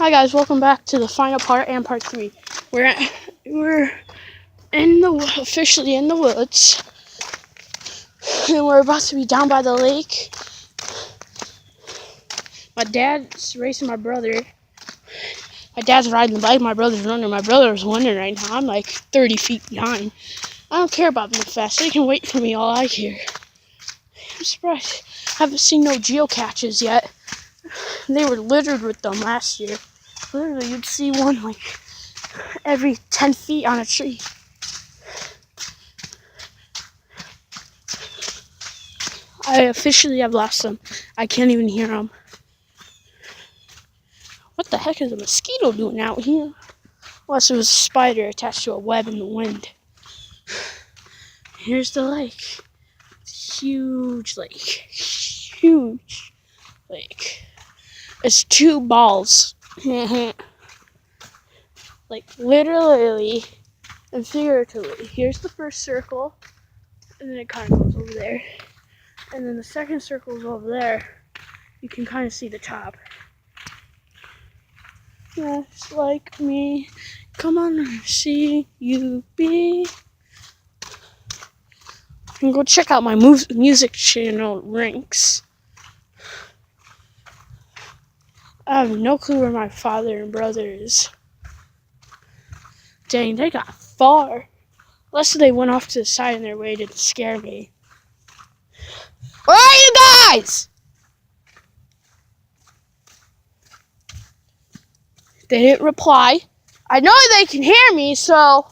Hi guys, welcome back to the final part and part 3. We're officially in the woods, and we're about to be down by the lake. My dad's racing my brother. My dad's riding the bike, my brother's running. My brother's winning right now. I'm like 30 feet behind. I don't care about being fast. They can wait for me, all I care. I'm surprised I haven't seen no geocaches yet. They were littered with them last year. Literally, you'd see one like every 10 feet on a tree. I officially have lost them. I can't even hear them. What the heck is a mosquito doing out here? Unless it was a spider attached to a web in the wind. Here's the lake. Huge lake. Huge lake. It's 2 balls. Like literally and figuratively. Here's the first circle. And then it kind of goes over there. And then the second circle is over there. You can kind of see the top. Just like me. Come on, see you be. And go check out my music channel, Rinks. I have no clue where my father and brother is. Dang, they got far. Unless they went off to the side on their way to scare me. Where are you guys? They didn't reply. I know they can hear me, so